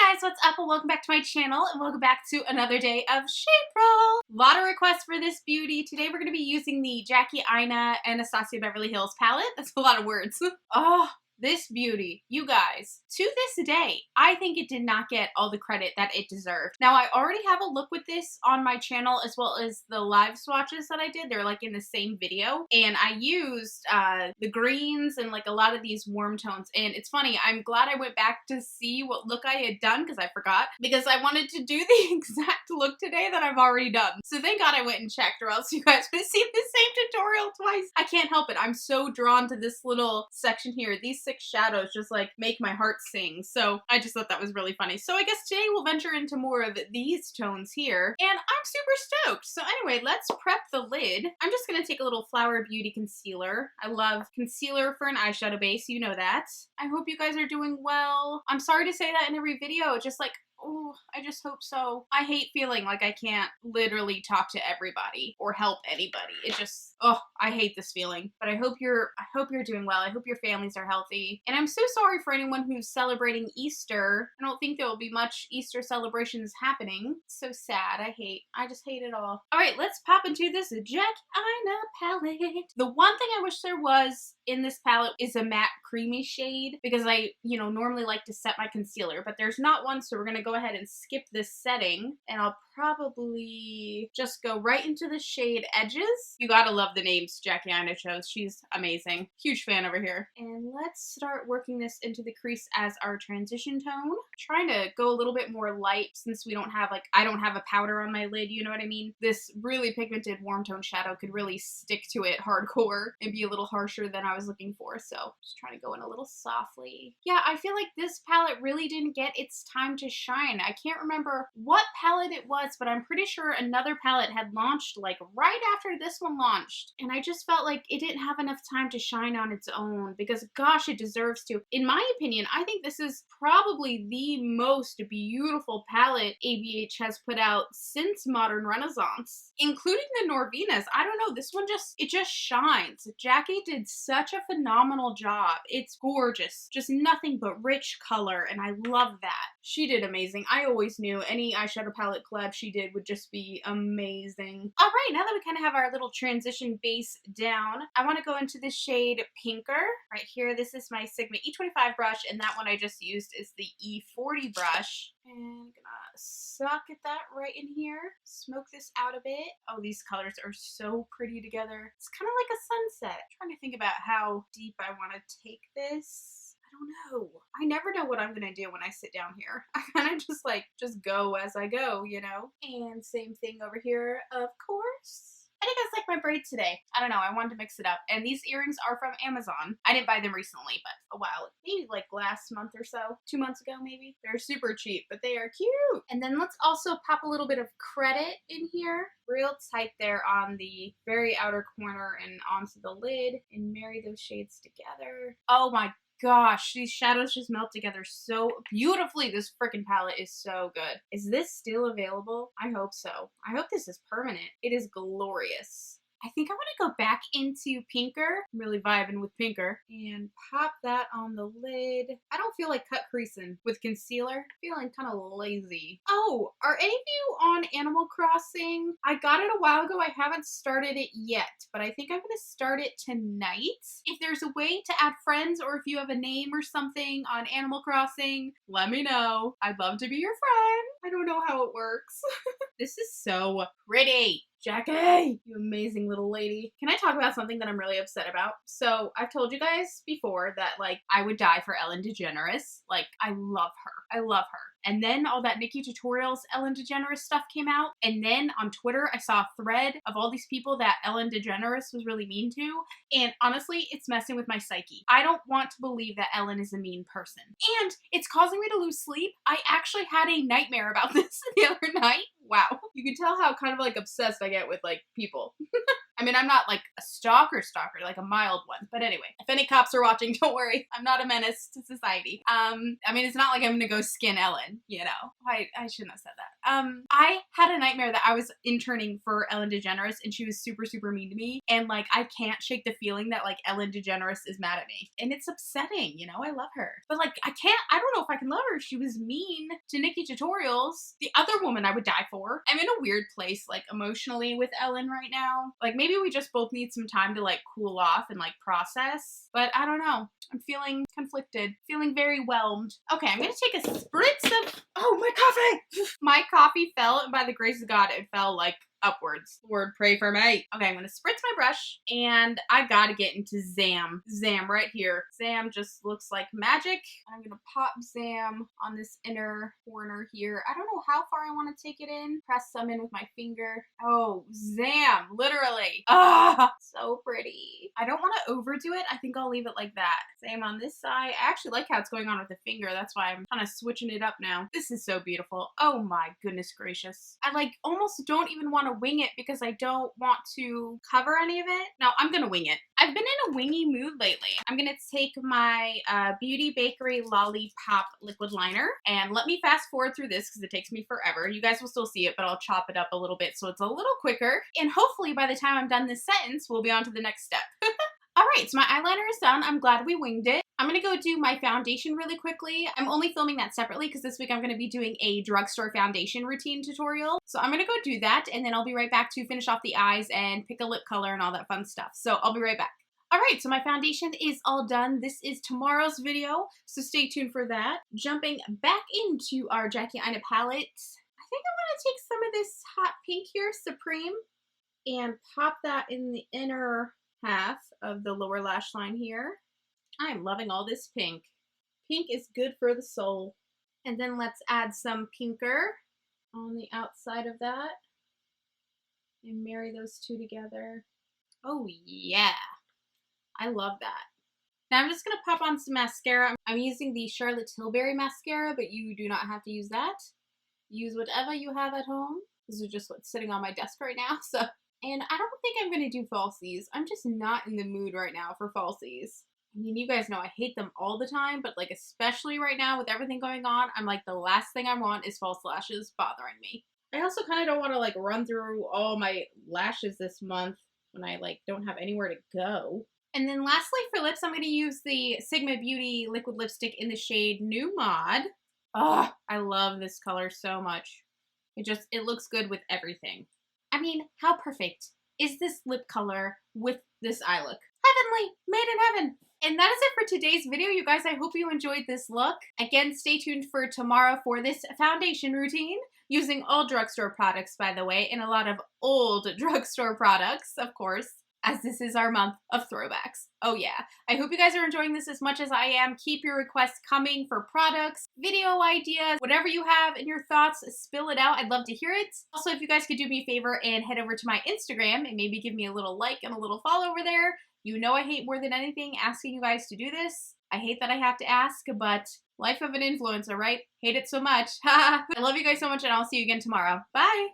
Guys, what's up and welcome back to my channel and welcome back to another day of April. A lot of requests for this beauty. Today we're going to be using the Jackie Aina Anastasia Beverly Hills palette. That's a lot of words. Oh, this beauty, you guys, to this day, I think it did not get all the credit that it deserved. Now, I already have a look with this on my channel as well as the live swatches that I did. They're like in the same video. And I used the greens and like a lot of these warm tones. And it's funny, I'm glad I went back to see what look I had done because I forgot. Because I wanted to do the exact look today that I've already done. So thank God I went and checked or else you guys would have seen the same tutorial twice. I can't help it. I'm so drawn to this little section here. These 6 shadows just like make my heart sing. So I just thought that was really funny. So I guess today we'll venture into more of these tones here and I'm super stoked. So anyway, let's prep the lid. I'm just going to take a little Flower Beauty concealer. I love concealer for an eyeshadow base. You know that. I hope you guys are doing well. I'm sorry to say that in every video. Just like, oh, I just hope so. I hate feeling like I can't literally talk to everybody or help anybody. It just, oh, I hate this feeling. But I hope you're doing well. I hope your families are healthy. And I'm so sorry for anyone who's celebrating Easter. I don't think there will be much Easter celebrations happening. It's so sad. I just hate it all. All right, let's pop into this Jackie Aina palette. The one thing I wish there was in this palette is a matte creamy shade because I, normally like to set my concealer, but there's not one, so we're gonna go ahead and skip this setting and I'll probably just go right into the shade Edges. You gotta love the names Jackie Aina chose. She's amazing. Huge fan over here. And let's start working this into the crease as our transition tone. Trying to go a little bit more light since we don't have I don't have a powder on my lid, you know what I mean? This really pigmented warm tone shadow could really stick to it hardcore and be a little harsher than I was looking for. So just trying to go in a little softly. Yeah, I feel like this palette really didn't get its time to shine. I can't remember what palette it was, but I'm pretty sure another palette had launched like right after this one launched. And I just felt like it didn't have enough time to shine on its own because gosh, it deserves to. In my opinion, I think this is probably the most beautiful palette ABH has put out since Modern Renaissance, including the Norvinas. I don't know, this one it just shines. Jackie did such a phenomenal job. It's gorgeous. Just nothing but rich color, and I love that. She did amazing. I always knew any eyeshadow palette collab she did would just be amazing. All right, now that we kind of have our little transition base down, I want to go into the shade Pinker. Right here, this is my Sigma E25 brush, and that one I just used is the E40 brush. And I'm gonna suck at that right in here. Smoke this out a bit. Oh, these colors are so pretty together. It's kind of like a sunset. I'm trying to think about how deep I want to take this. I don't know. I never know what I'm gonna do when I sit down here. I kind of just go as I go, And same thing over here, of course. I think I like my braids today. I don't know, I wanted to mix it up. And these earrings are from Amazon. I didn't buy them recently, but a while. Maybe like last month or so. 2 months ago, maybe. They're super cheap, but they are cute. And then let's also pop a little bit of credit in here. Real tight there on the very outer corner and onto the lid. And marry those shades together. Oh my gosh, these shadows just melt together so beautifully. This freaking palette is so good. Is this still available? I hope so. I hope this is permanent. It is glorious. I think I want to go back into Pinker. I'm really vibing with Pinker. And pop that on the lid. I don't feel like cut creasing with concealer. I'm feeling kind of lazy. Oh, are any of you on Animal Crossing? I got it a while ago. I haven't started it yet, but I think I'm going to start it tonight. If there's a way to add friends or if you have a name or something on Animal Crossing, let me know. I'd love to be your friend. I don't know how it works. This is so pretty. Jackie, you amazing little lady. Can I talk about something that I'm really upset about? So I've told you guys before that I would die for Ellen DeGeneres. I love her. I love her. And then all that Nikki Tutorials Ellen DeGeneres stuff came out. And then on Twitter, I saw a thread of all these people that Ellen DeGeneres was really mean to. And honestly, it's messing with my psyche. I don't want to believe that Ellen is a mean person. And it's causing me to lose sleep. I actually had a nightmare about this the other night. Wow. You can tell how kind of obsessed I get with people. I mean, I'm not a stalker, like a mild one. But anyway, if any cops are watching, don't worry. I'm not a menace to society. I mean, it's not like I'm gonna go skin Ellen, I shouldn't have said that. I had a nightmare that I was interning for Ellen DeGeneres and she was super, super mean to me. And like, I can't shake the feeling that like Ellen DeGeneres is mad at me. And it's upsetting, you know, I love her. But like, I don't know if I can love her. She was mean to Nikki Tutorials. The other woman I would die for. I'm in a weird place like emotionally with Ellen right now. Like maybe we just both need some time to like cool off and like process. But I don't know. I'm feeling conflicted, feeling very whelmed. Okay, I'm gonna take a spritz of, oh, my coffee! My coffee fell, and by the grace of God, it fell like upwards. Lord, pray for me. Okay, I'm gonna spritz my brush, and I gotta get into Zam. Zam right here. Zam just looks like magic. I'm gonna pop Zam on this inner corner here. I don't know how far I want to take it in. Press some in with my finger. Oh, Zam, literally. Ah, so pretty. I don't want to overdo it. I think I'll leave it like that. Zam on this side. I actually like how it's going on with the finger. That's why I'm kind of switching it up now. This is so beautiful. Oh my goodness gracious. I like almost don't even want to wing it because I don't want to cover any of it. No, I'm gonna wing it. I've been in a wingy mood lately. I'm gonna take my Beauty Bakery Lollipop liquid liner, and let me fast forward through this because it takes me forever. You guys will still see it, but I'll chop it up a little bit so it's a little quicker. And hopefully by the time I'm done this sentence, we'll be on to the next step. All right, so my eyeliner is done. I'm glad we winged it. I'm gonna go do my foundation really quickly. I'm only filming that separately because this week I'm gonna be doing a drugstore foundation routine tutorial. So I'm gonna go do that, and then I'll be right back to finish off the eyes and pick a lip color and all that fun stuff. So I'll be right back. All right, so my foundation is all done. This is tomorrow's video, so stay tuned for that. Jumping back into our Jackie Aina palette, I think I wanna take some of this hot pink here, Supreme, and pop that in the inner half of the lower lash line here. I'm loving all this pink. Pink is good for the soul. And then let's add some pinker on the outside of that and marry those two together. Oh yeah, I love that. Now I'm just gonna pop on some mascara. I'm using the Charlotte Tilbury mascara, but you do not have to use that. Use whatever you have at home. This is just what's sitting on my desk right now, so. And I don't think I'm gonna do falsies. I'm just not in the mood right now for falsies. I mean, you guys know I hate them all the time, but like especially right now with everything going on, I'm like the last thing I want is false lashes bothering me. I also kind of don't want to like run through all my lashes this month when I like don't have anywhere to go. And then lastly for lips, I'm going to use the Sigma Beauty liquid lipstick in the shade New Mod. Oh, I love this color so much. It looks good with everything. I mean, how perfect is this lip color with this eye look? Heavenly, made in heaven. And that is it for today's video, you guys. I hope you enjoyed this look. Again, stay tuned for tomorrow for this foundation routine, using all drugstore products, by the way, and a lot of old drugstore products, of course, as this is our month of throwbacks. Oh yeah. I hope you guys are enjoying this as much as I am. Keep your requests coming for products, video ideas, whatever you have in your thoughts, spill it out. I'd love to hear it. Also, if you guys could do me a favor and head over to my Instagram and maybe give me a little like and a little follow over there. You know I hate more than anything asking you guys to do this. I hate that I have to ask, but life of an influencer, right? Hate it so much. I love you guys so much, and I'll see you again tomorrow. Bye!